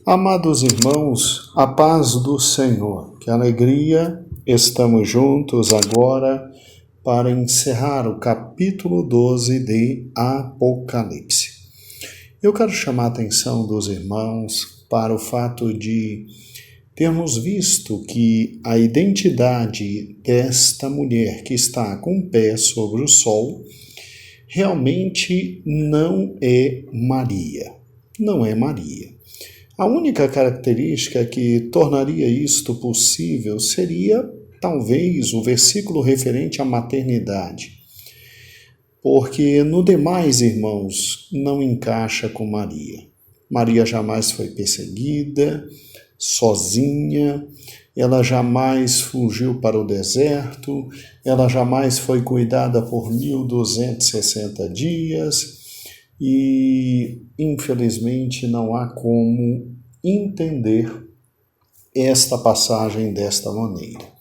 Amados irmãos, a paz do Senhor, que alegria, estamos juntos agora para encerrar o capítulo 12 de Apocalipse. Eu quero chamar a atenção dos irmãos para o fato de termos visto que a identidade desta mulher que está com o pé sobre o sol realmente não é Maria. Não é Maria. A única característica que tornaria isto possível seria, talvez, o versículo referente à maternidade. Porque no demais, irmãos, não encaixa com Maria. Maria jamais foi perseguida, sozinha, ela jamais fugiu para o deserto, ela jamais foi cuidada por 1260 dias, e infelizmente não há como entender esta passagem desta maneira.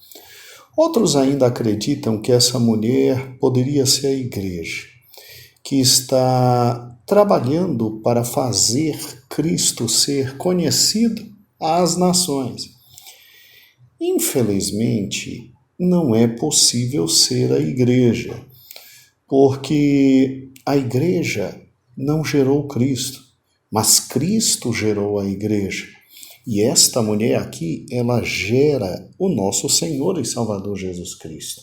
Outros ainda acreditam que essa mulher poderia ser a igreja, que está trabalhando para fazer Cristo ser conhecido às nações. Infelizmente, não é possível ser a igreja, porque a igreja não gerou Cristo, mas Cristo gerou a igreja. E esta mulher aqui, ela gera o nosso Senhor e Salvador Jesus Cristo.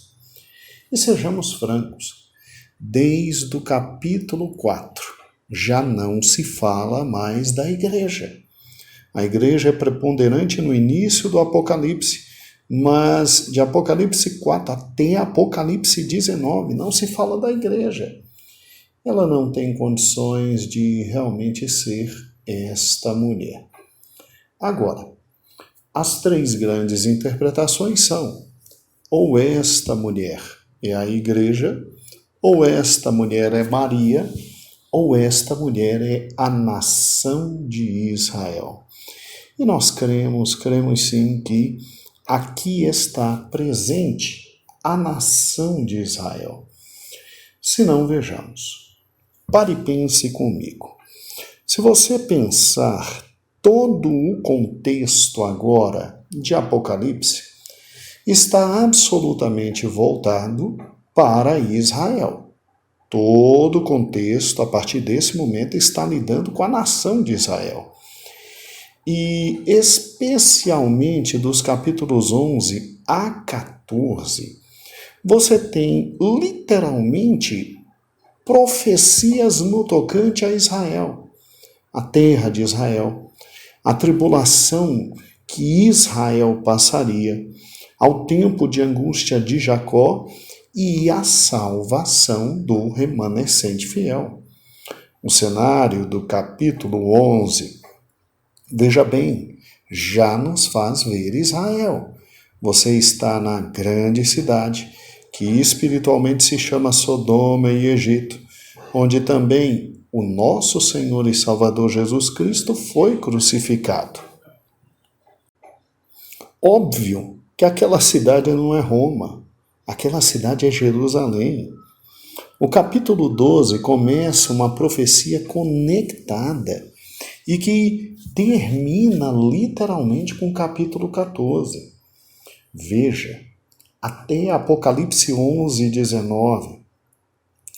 E sejamos francos, desde o capítulo 4, já não se fala mais da igreja. A igreja é preponderante no início do Apocalipse, mas de Apocalipse 4 até Apocalipse 19 não se fala da igreja. Ela não tem condições de realmente ser esta mulher. Agora, as três grandes interpretações são: ou esta mulher é a igreja, ou esta mulher é Maria, ou esta mulher é a nação de Israel. E nós cremos sim que aqui está presente a nação de Israel. Se não, vejamos. Pare e pense comigo. Se você pensar todo o contexto agora de Apocalipse, está absolutamente voltado para Israel. Todo o contexto, a partir desse momento, está lidando com a nação de Israel. E especialmente dos capítulos 11 a 14, você tem literalmente profecias no tocante a Israel, a terra de Israel, a tribulação que Israel passaria, ao tempo de angústia de Jacó e a salvação do remanescente fiel. O cenário do capítulo 11, veja bem, já nos faz ver Israel. Você está na grande cidade, que espiritualmente se chama Sodoma e Egito, onde também o nosso Senhor e Salvador Jesus Cristo foi crucificado. Óbvio que aquela cidade não é Roma, aquela cidade é Jerusalém. O capítulo 12 começa uma profecia conectada e que termina literalmente com o capítulo 14. Veja, até Apocalipse 11, 19,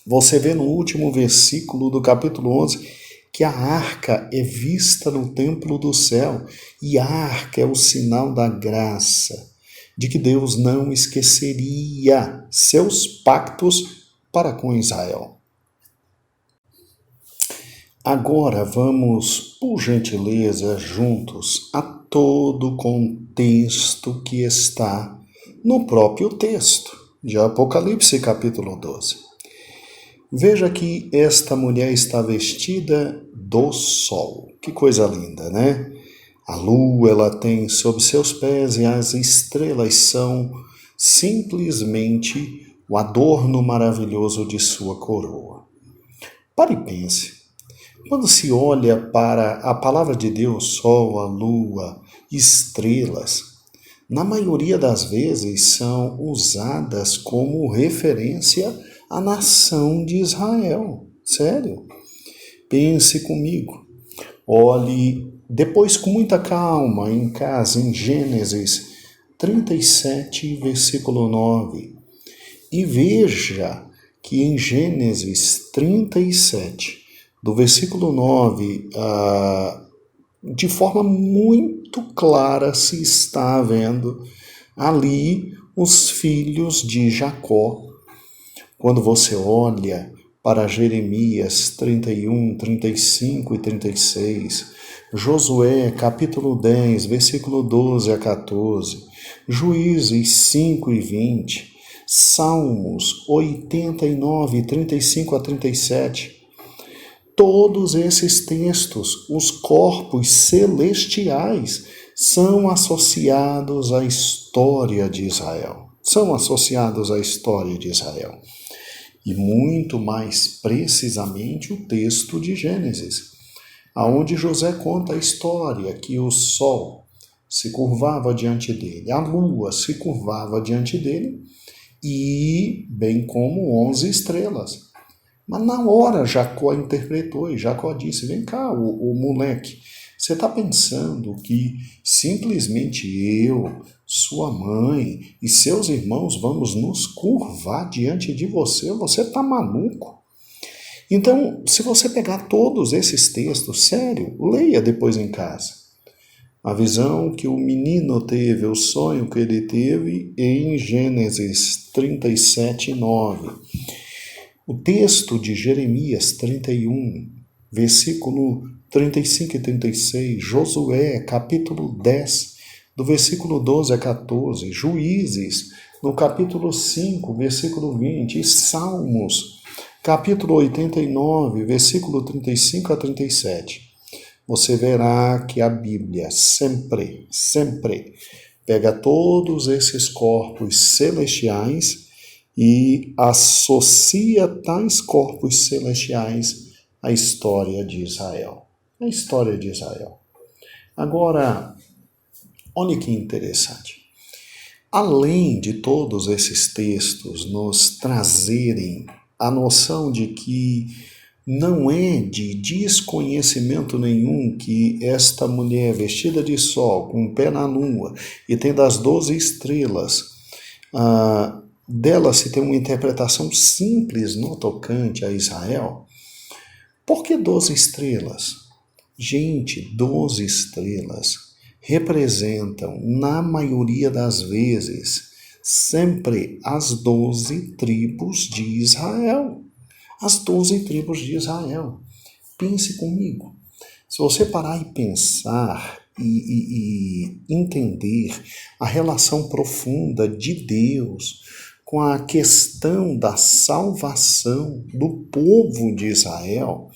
você vê no último versículo do capítulo 11 que a arca é vista no templo do céu, e a arca é o sinal da graça, de que Deus não esqueceria seus pactos para com Israel. Agora vamos, por gentileza, juntos a todo o contexto que está no próprio texto de Apocalipse capítulo 12. Veja que esta mulher está vestida do sol. Que coisa linda, né? A lua ela tem sob seus pés e as estrelas são simplesmente o adorno maravilhoso de sua coroa. Pare e pense. Quando se olha para a palavra de Deus, sol, a lua, estrelas, na maioria das vezes são usadas como referência à nação de Israel. Sério. Pense comigo. Olhe depois, com muita calma, em casa, em Gênesis 37, versículo 9. E veja que em Gênesis 37, do versículo 9, de forma muito clara se está vendo ali os filhos de Jacó. Quando você olha para Jeremias 31, 35 e 36, Josué capítulo 10, versículo 12 a 14, Juízes 5 e 20, Salmos 89, 35 a 37, todos esses textos, os corpos celestiais, são associados à história de Israel. São associados à história de Israel. E muito mais precisamente o texto de Gênesis, aonde José conta a história que o sol se curvava diante dele, a lua se curvava diante dele, e bem como 11 estrelas. Mas na hora Jacó interpretou e Jacó disse, vem cá, o moleque, você está pensando que simplesmente eu, sua mãe e seus irmãos vamos nos curvar diante de você? Você está maluco? Então, se você pegar todos esses textos, sério, leia depois em casa. A visão que o menino teve, o sonho que ele teve em Gênesis 37, 9. O texto de Jeremias 31, versículo 35 e 36, Josué, capítulo 10, do versículo 12 a 14, Juízes, no capítulo 5, versículo 20, e Salmos, capítulo 89, versículo 35 a 37. Você verá que a Bíblia sempre pega todos esses corpos celestiais e associa tais corpos celestiais à história de Israel. A história de Israel. Agora, olha que interessante. Além de todos esses textos nos trazerem a noção de que não é de desconhecimento nenhum que esta mulher vestida de sol, com o pé na lua e tendo as 12 estrelas, dela se tem uma interpretação simples no tocante a Israel. Por que 12 estrelas? Gente, 12 estrelas representam, na maioria das vezes, sempre as 12 tribos de Israel. As 12 tribos de Israel. Pense comigo. Se você parar e pensar e entender a relação profunda de Deus com a questão da salvação do povo de Israel,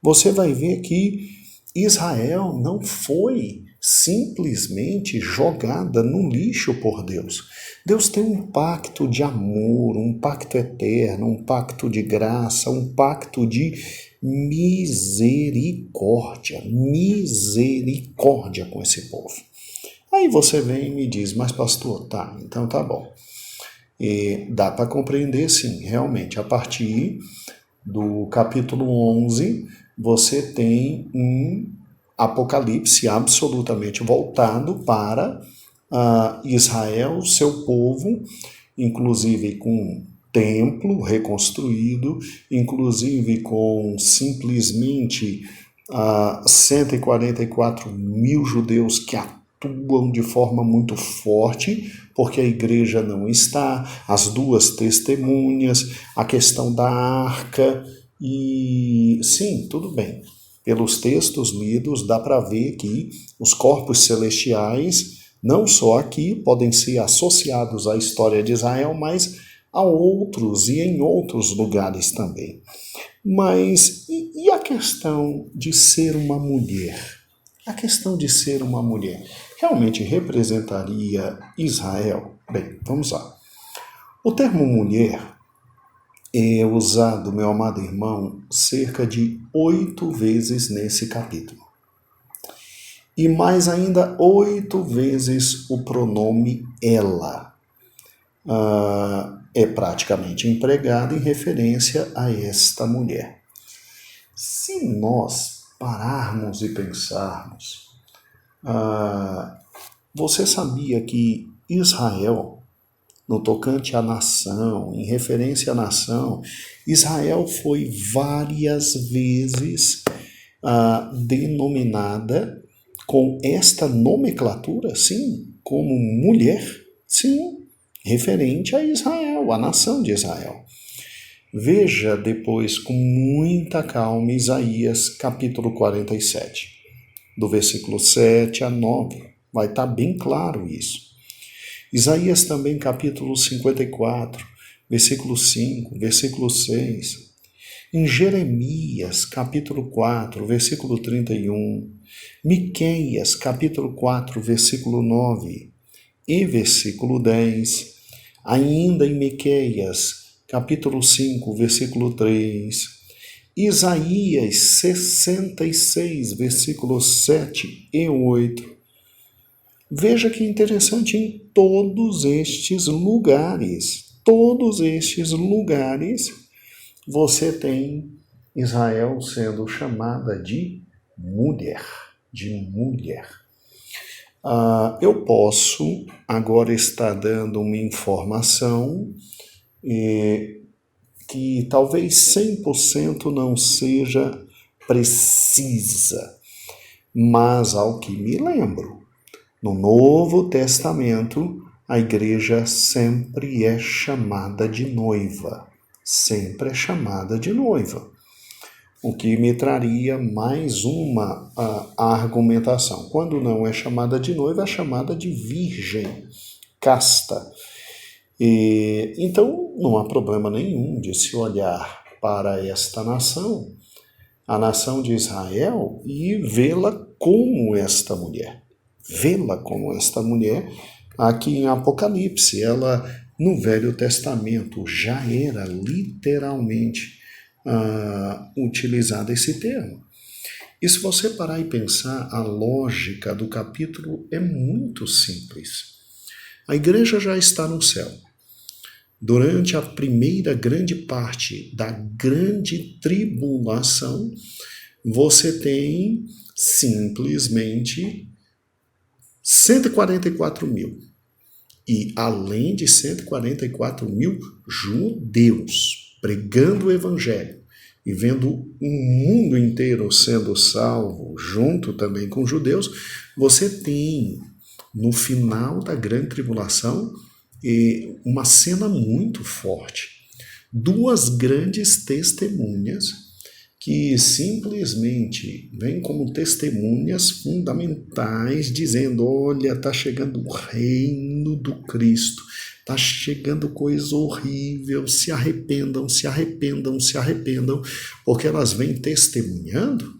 você vai ver que Israel não foi simplesmente jogada no lixo por Deus. Deus tem um pacto de amor, um pacto eterno, um pacto de graça, um pacto de misericórdia com esse povo. Aí você vem e me diz, mas pastor, tá, então tá bom. E dá para compreender sim, realmente, a partir do capítulo 11, você tem um Apocalipse absolutamente voltado para Israel, seu povo, inclusive com templo reconstruído, inclusive com simplesmente 144 mil judeus que atuam de forma muito forte, porque a igreja não está, as duas testemunhas, a questão da arca, e sim, tudo bem. Pelos textos lidos, dá para ver que os corpos celestiais, não só aqui, podem ser associados à história de Israel, mas a outros e em outros lugares também. Mas e a questão de ser uma mulher? A questão de ser uma mulher realmente representaria Israel? Bem, vamos lá. O termo mulher é usado, meu amado irmão, cerca de 8 vezes nesse capítulo. E mais ainda 8 vezes o pronome ela é praticamente empregado em referência a esta mulher. Se nós pararmos e pensarmos, Você sabia que Israel, no tocante à nação, em referência à nação, Israel foi várias vezes denominada com esta nomenclatura, sim, como mulher, sim, referente a Israel, a nação de Israel. Veja depois com muita calma Isaías capítulo 47, do versículo 7 a 9, vai estar bem claro isso. Isaías também capítulo 54, versículo 5, versículo 6. Em Jeremias, capítulo 4, versículo 31, Miqueias, capítulo 4, versículo 9 e versículo 10, ainda em Miqueias, capítulo 5, versículo 3, Isaías 66, versículos 7 e 8. Veja que interessante, em todos estes lugares, você tem Israel sendo chamada de mulher, eu posso agora estar dando uma informação que talvez 100% não seja precisa, mas ao que me lembro, no Novo Testamento, a igreja sempre é chamada de noiva. Sempre é chamada de noiva. O que me traria mais uma argumentação. Quando não é chamada de noiva, é chamada de virgem, casta. Então, não há problema nenhum de se olhar para esta nação, a nação de Israel, e vê-la como esta mulher. Aqui em Apocalipse, ela no Velho Testamento já era literalmente utilizado esse termo. E se você parar e pensar, a lógica do capítulo é muito simples. A igreja já está no céu. Durante a primeira grande parte da grande tribulação, você tem simplesmente 144 mil. E além de 144 mil judeus pregando o evangelho e vendo o mundo inteiro sendo salvo, junto também com judeus, você tem, no final da grande tribulação, uma cena muito forte. Duas grandes testemunhas que simplesmente vêm como testemunhas fundamentais, dizendo, olha, está chegando o reino do Cristo, está chegando coisa horrível, se arrependam, porque elas vêm testemunhando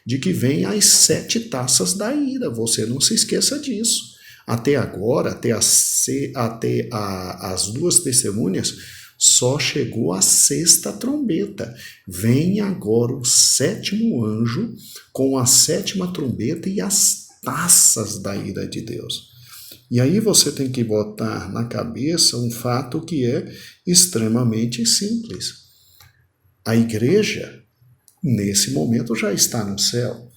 de que vem as 7 taças da ira, você não se esqueça disso. Até agora, até as duas testemunhas, só chegou a 6ª trombeta. Vem agora o 7º anjo com a 7ª trombeta e as taças da ira de Deus. E aí você tem que botar na cabeça um fato que é extremamente simples. A igreja, nesse momento, já está no céu.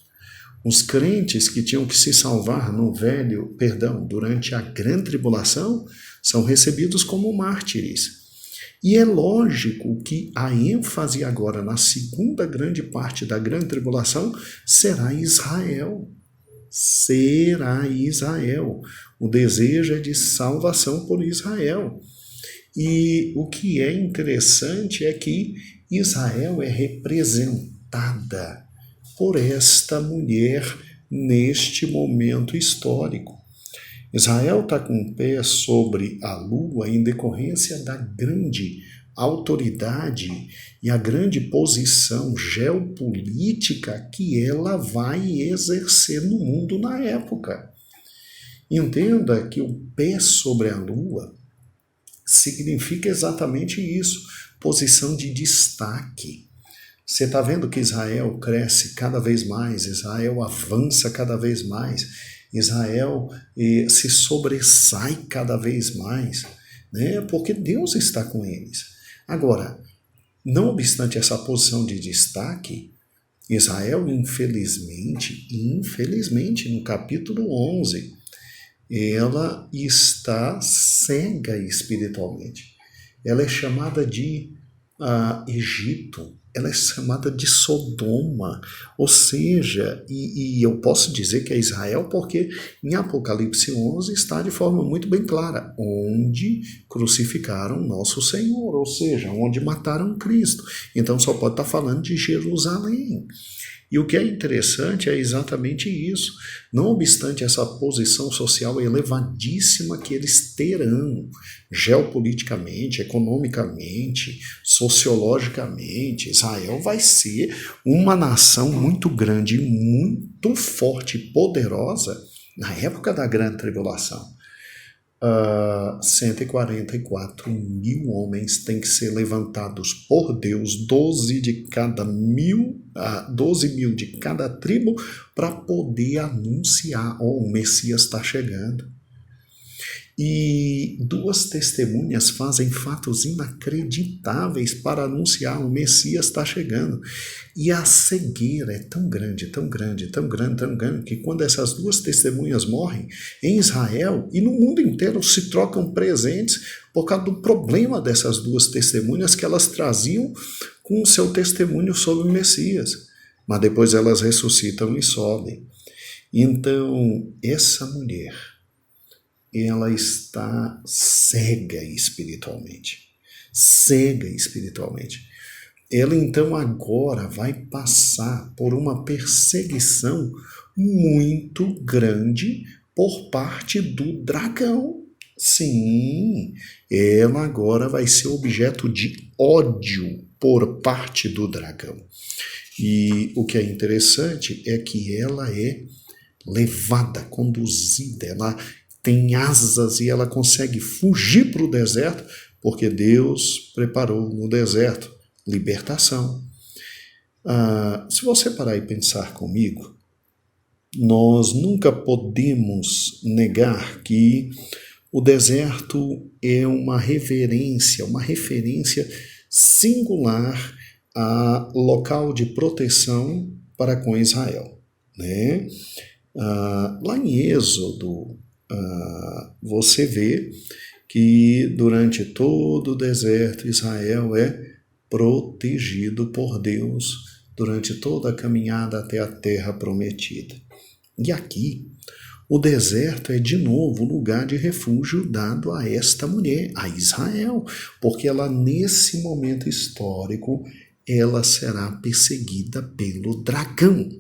Os crentes que tinham que se salvar durante a grande tribulação, são recebidos como mártires. E é lógico que a ênfase agora na segunda grande parte da grande tribulação será Israel. O desejo é de salvação por Israel. E o que é interessante é que Israel é representada por esta mulher neste momento histórico. Israel está com o pé sobre a lua em decorrência da grande autoridade e a grande posição geopolítica que ela vai exercer no mundo na época. Entenda que o pé sobre a lua significa exatamente isso, posição de destaque. Você está vendo que Israel cresce cada vez mais, Israel avança cada vez mais, Israel se sobressai cada vez mais, né? Porque Deus está com eles. Agora, não obstante essa posição de destaque, Israel, infelizmente, no capítulo 11, ela está cega espiritualmente. Ela é chamada de Egito, ela é chamada de Sodoma, ou seja, e eu posso dizer que é Israel porque em Apocalipse 11 está de forma muito bem clara, onde crucificaram nosso Senhor, ou seja, onde mataram Cristo. Então só pode estar falando de Jerusalém. E o que é interessante é exatamente isso. Não obstante essa posição social elevadíssima que eles terão, geopoliticamente, economicamente, sociologicamente, Israel vai ser uma nação muito grande, muito forte e poderosa na época da Grande Tribulação. 144 mil homens têm que ser levantados por Deus, 12 mil de cada tribo, para poder anunciar: o Messias está chegando. E duas testemunhas fazem fatos inacreditáveis para anunciar: o Messias está chegando. E a cegueira é tão grande, tão grande, tão grande, tão grande, que quando essas duas testemunhas morrem, em Israel e no mundo inteiro se trocam presentes por causa do problema dessas duas testemunhas que elas traziam com o seu testemunho sobre o Messias. Mas depois elas ressuscitam e sobem. Então, essa mulher, ela está cega espiritualmente. Cega espiritualmente. Ela então agora vai passar por uma perseguição muito grande por parte do dragão. Sim, ela agora vai ser objeto de ódio por parte do dragão. E o que é interessante é que ela é levada, conduzida, ela tem asas e ela consegue fugir para o deserto, porque Deus preparou no deserto libertação. Se você parar e pensar comigo, nós nunca podemos negar que o deserto é uma referência singular a local de proteção para com Israel, né? Lá em Êxodo, você vê que durante todo o deserto Israel é protegido por Deus durante toda a caminhada até a terra prometida. E aqui, o deserto é de novo o lugar de refúgio dado a esta mulher, a Israel, porque ela, nesse momento histórico, ela será perseguida pelo dragão.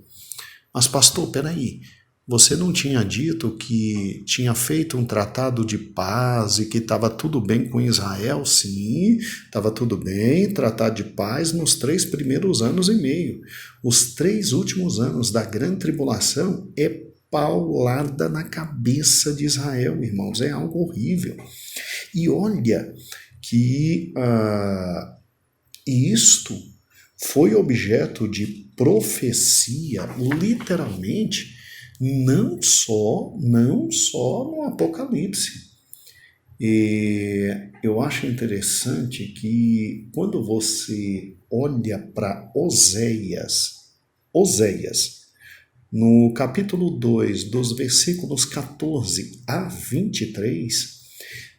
Mas pastor, peraí, você não tinha dito que tinha feito um tratado de paz e que estava tudo bem com Israel? Sim, estava tudo bem, tratado de paz nos 3 primeiros anos e meio. Os 3 últimos anos da grande tribulação é paulada na cabeça de Israel, irmãos, é algo horrível. E olha que isto foi objeto de profecia, literalmente, não só no Apocalipse. E eu acho interessante que quando você olha para Oséias, no capítulo 2, dos versículos 14 a 23,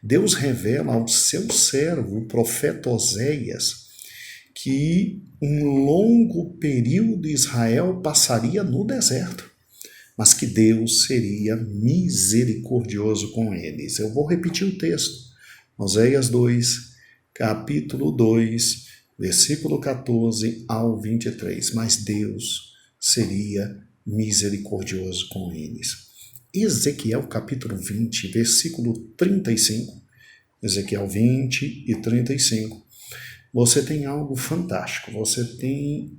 Deus revela ao seu servo, o profeta Oséias, que um longo período Israel passaria no deserto, mas que Deus seria misericordioso com eles. Eu vou repetir o texto. Oséias 2, capítulo 2, versículo 14 ao 23. Mas Deus seria misericordioso com eles. Ezequiel capítulo 20, versículo 35. Ezequiel 20 e 35. Você tem algo fantástico. Você tem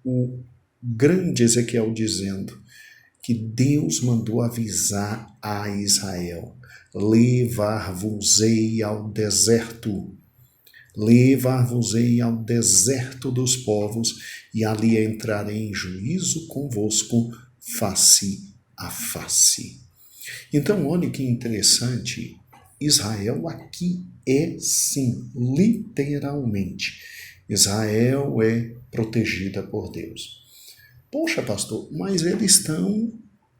o grande Ezequiel dizendo que Deus mandou avisar a Israel: levar-vos-ei ao deserto. Levar-vos-ei ao deserto dos povos, e ali entrarei em juízo convosco, face a face. Então, olha que interessante. Israel aqui é, sim, literalmente, Israel é protegida por Deus. Poxa, pastor, mas eles estão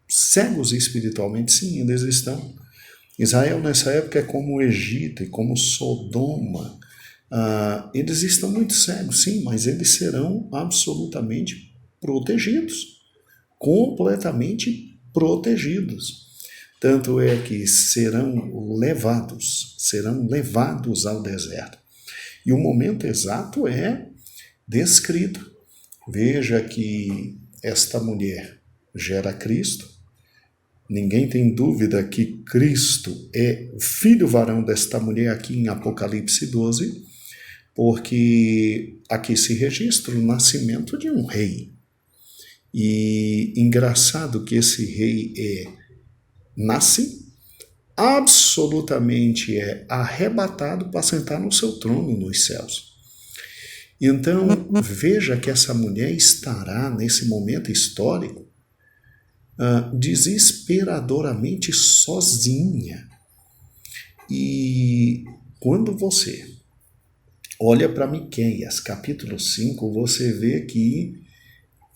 cegos espiritualmente? Sim, eles estão. Israel nessa época é como o Egito e como Sodoma. Eles estão muito cegos, sim, mas eles serão absolutamente protegidos, completamente protegidos. Tanto é que serão levados ao deserto. E o momento exato é descrito. Veja que esta mulher gera Cristo. Ninguém tem dúvida que Cristo é o filho varão desta mulher aqui em Apocalipse 12, porque aqui se registra o nascimento de um rei. E engraçado que esse rei nasce, absolutamente arrebatado para sentar no seu trono nos céus. Então, veja que essa mulher estará, nesse momento histórico, desesperadoramente sozinha. E quando você olha para Miqueias, capítulo 5, você vê que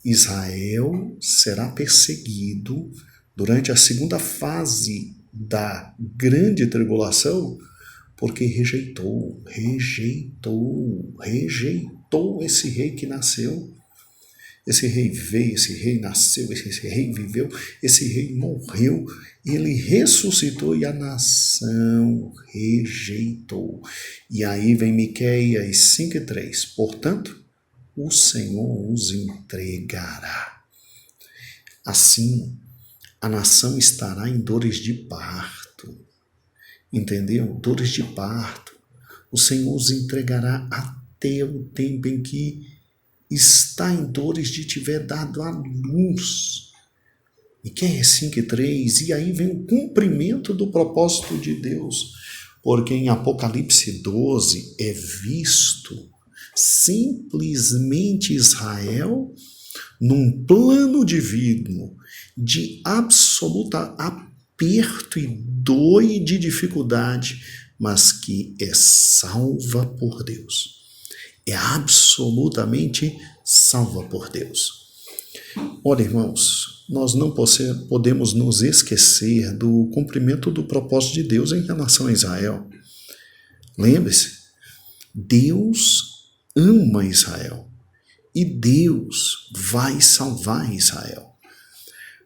Israel será perseguido durante a segunda fase da grande tribulação, porque rejeitou esse rei que nasceu. Esse rei veio, esse rei nasceu, esse rei viveu, esse rei morreu, ele ressuscitou e a nação rejeitou. E aí vem Miqueias 5:3. Portanto, o Senhor os entregará. Assim, a nação estará em dores de parto. Entendeu? Dores de parto. O Senhor os entregará até o tempo em que está em dores de tiver dado a luz. E quem é 5:3? E aí vem o cumprimento do propósito de Deus. Porque em Apocalipse 12 é visto simplesmente Israel num plano divino de absoluta aperto e dor e de dificuldade, mas que é salva por Deus. É absolutamente salva por Deus. Olha, irmãos, nós não podemos nos esquecer do cumprimento do propósito de Deus em relação a Israel. Lembre-se, Deus ama Israel e Deus vai salvar Israel.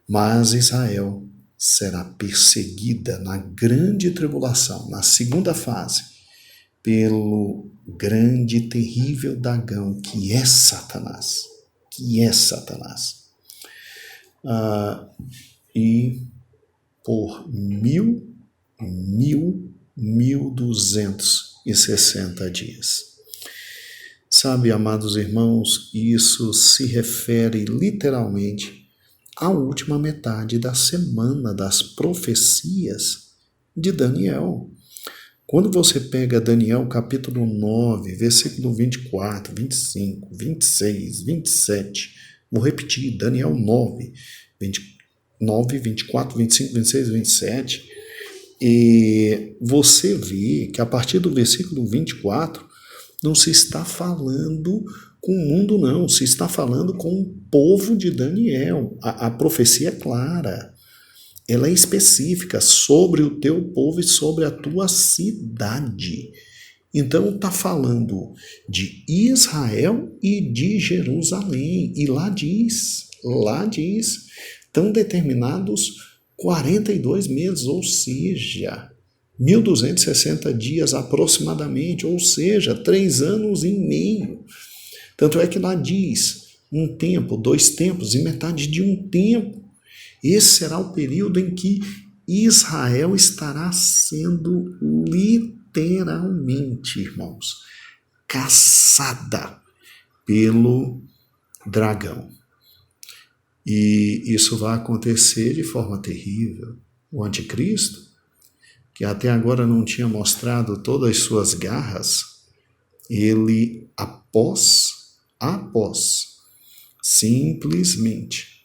Mas Israel será perseguida na grande tribulação, na segunda fase, pelo grande e terrível dragão que é Satanás. E por 1.260 dias. Sabe, amados irmãos, isso se refere literalmente à última metade da semana das profecias de Daniel. Quando você pega Daniel capítulo 9, versículo 24, 25, 26, 27, vou repetir, Daniel 9, 24, 25, 26, 27, e você vê que a partir do versículo 24, não se está falando com o mundo, não, se está falando com o povo de Daniel. A profecia é clara. Ela é específica sobre o teu povo e sobre a tua cidade. Então está falando de Israel e de Jerusalém. E lá diz, estão determinados 42 meses, ou seja, 1.260 dias aproximadamente, ou seja, 3 anos e meio. Tanto é que lá diz, 1 tempo, 2 tempos e metade de 1 tempo. Esse será o período em que Israel estará sendo literalmente, irmãos, caçada pelo dragão. E isso vai acontecer de forma terrível. O anticristo, que até agora não tinha mostrado todas as suas garras, ele, após simplesmente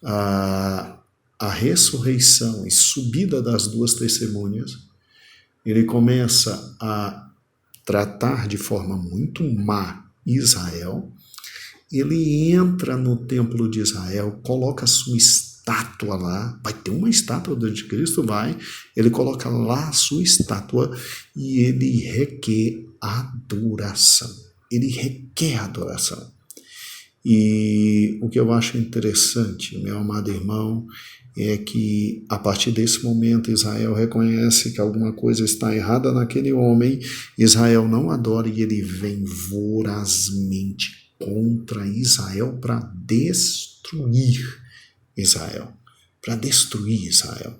a ressurreição e subida das 2 testemunhas, ele começa a tratar de forma muito má Israel, ele entra no templo de Israel, coloca sua estátua lá, vai ter uma estátua do anticristo, ele coloca lá a sua estátua e ele requer adoração. Ele requer adoração. E o que eu acho interessante, meu amado irmão, é que a partir desse momento Israel reconhece que alguma coisa está errada naquele homem, Israel não adora e ele vem vorazmente contra Israel para destruir Israel. Para destruir Israel.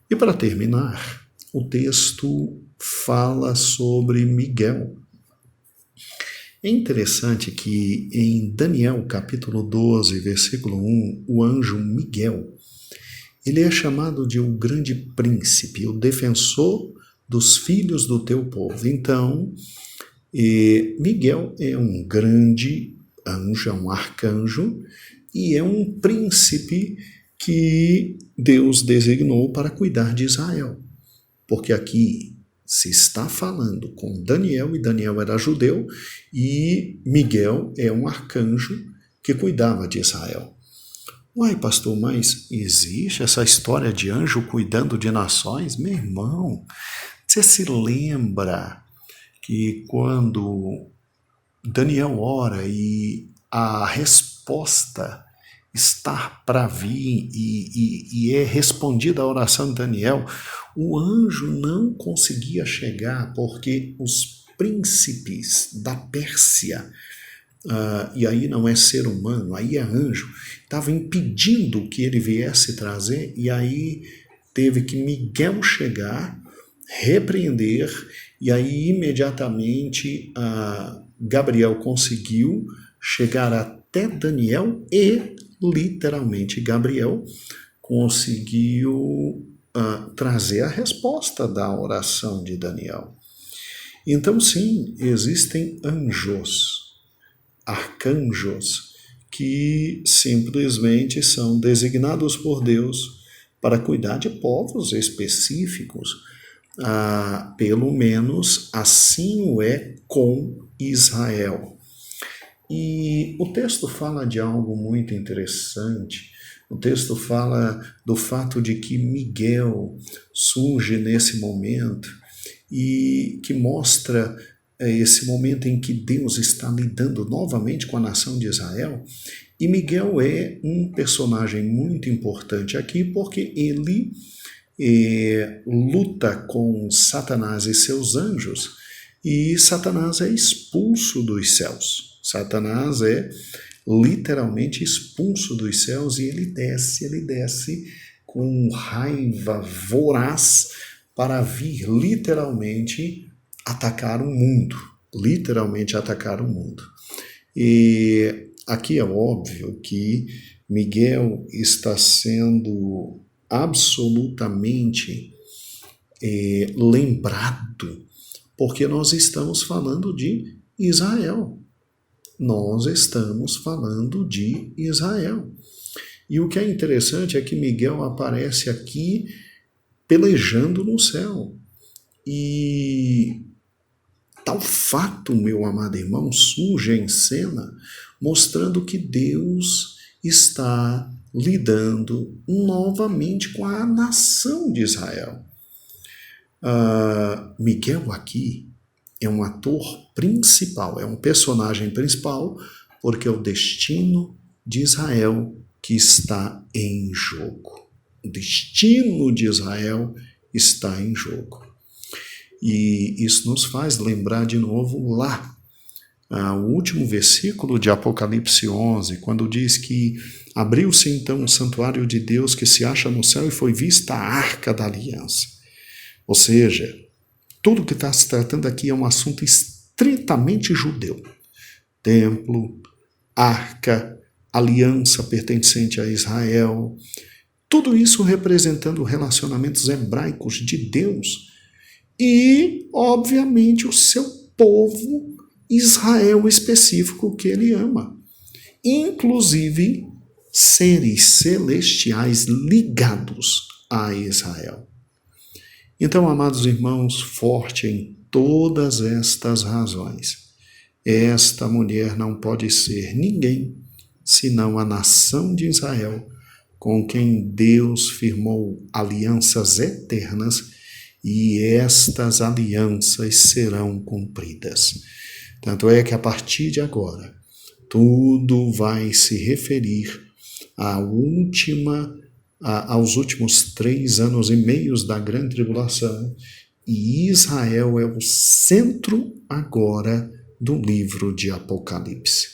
E para terminar, o texto fala sobre Miguel. É interessante que em Daniel capítulo 12, versículo 1, o anjo Miguel, ele é chamado de o grande príncipe, o defensor dos filhos do teu povo. Então, Miguel é um grande anjo, é um arcanjo, e é um príncipe que Deus designou para cuidar de Israel. Porque aqui se está falando com Daniel, e Daniel era judeu, e Miguel é um arcanjo que cuidava de Israel. Uai, pastor, mas existe essa história de anjo cuidando de nações? Meu irmão, você se lembra que quando Daniel ora e a resposta está para vir e é respondida a oração de Daniel, o anjo não conseguia chegar porque os príncipes da Pérsia, e aí não é ser humano, aí é anjo, estavam impedindo que ele viesse trazer, e aí teve que Miguel chegar, repreender, e aí imediatamente Gabriel conseguiu chegar até Daniel e literalmente Gabriel conseguiu trazer a resposta da oração de Daniel. Então sim, existem anjos, arcanjos, que simplesmente são designados por Deus para cuidar de povos específicos. Pelo menos assim o é com Israel. E o texto fala de algo muito interessante. O texto fala do fato de que Miguel surge nesse momento e que mostra esse momento em que Deus está lidando novamente com a nação de Israel. E Miguel é um personagem muito importante aqui porque ele luta com Satanás e seus anjos, e Satanás é expulso dos céus. Satanás é literalmente expulso dos céus e ele desce com raiva voraz para vir literalmente atacar o mundo. Literalmente atacar o mundo. E aqui é óbvio que Miguel está sendo absolutamente lembrado, porque nós estamos falando de Israel. Nós estamos falando de Israel. E o que é interessante é que Miguel aparece aqui pelejando no céu. E tal fato, meu amado irmão, surge em cena, mostrando que Deus está lidando novamente com a nação de Israel. Miguel aqui é um ator principal, é um personagem principal, porque é o destino de Israel que está em jogo. O destino de Israel está em jogo. E isso nos faz lembrar de novo lá, o último versículo de Apocalipse 11, quando diz que abriu-se então o santuário de Deus que se acha no céu e foi vista a arca da aliança. Ou seja, tudo que está se tratando aqui é um assunto estritamente judeu. Templo, arca, aliança pertencente a Israel, tudo isso representando relacionamentos hebraicos de Deus e, obviamente, o seu povo Israel específico que ele ama. Inclusive, seres celestiais ligados a Israel. Então, amados irmãos, forte em todas estas razões, esta mulher não pode ser ninguém senão a nação de Israel, com quem Deus firmou alianças eternas, e estas alianças serão cumpridas. Tanto é que a partir de agora, tudo vai se referir aos últimos 3 anos e meio da grande tribulação, e Israel é o centro agora do livro de Apocalipse.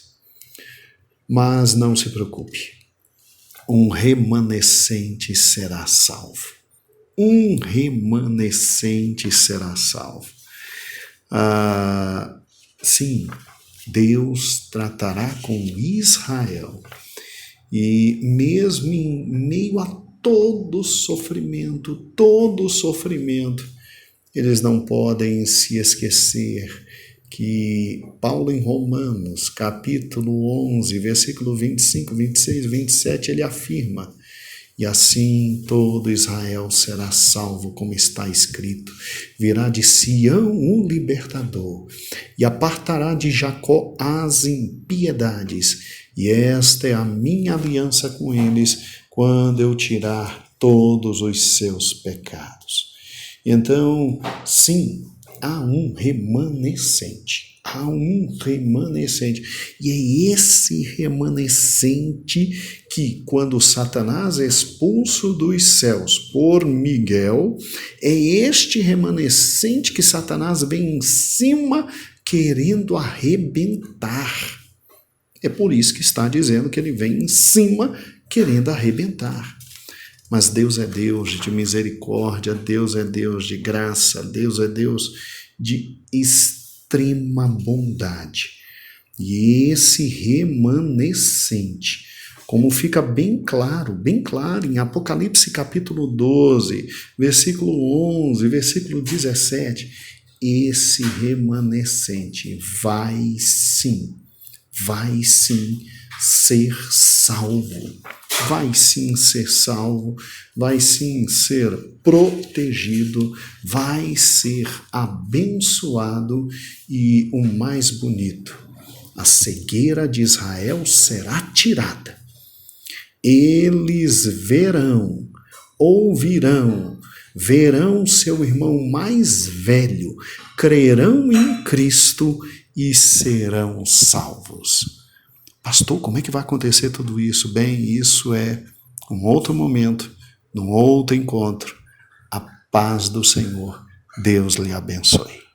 Mas não se preocupe, um remanescente será salvo. Um remanescente será salvo. Sim, Deus tratará com Israel, e mesmo em meio a todo sofrimento, eles não podem se esquecer que Paulo em Romanos, capítulo 11, versículo 25, 26, 27, ele afirma: e assim todo Israel será salvo, como está escrito: virá de Sião o libertador, e apartará de Jacó as impiedades, e esta é a minha aliança com eles, quando eu tirar todos os seus pecados. Então, sim, há um remanescente. E é esse remanescente que, quando Satanás é expulso dos céus por Miguel, é este remanescente que Satanás vem em cima querendo arrebentar. É por isso que está dizendo que ele vem em cima querendo arrebentar. Mas Deus é Deus de misericórdia, Deus é Deus de graça, Deus é Deus de extrema bondade. E esse remanescente, como fica bem claro em Apocalipse capítulo 12, versículo 11, versículo 17, esse remanescente vai sim ser salvo, vai sim ser protegido, vai ser abençoado, e o mais bonito, a cegueira de Israel será tirada. Eles verão seu irmão mais velho, crerão em Cristo e serão salvos. Pastor, como é que vai acontecer tudo isso? Bem, isso é um outro momento, num outro encontro. A paz do Senhor, Deus lhe abençoe.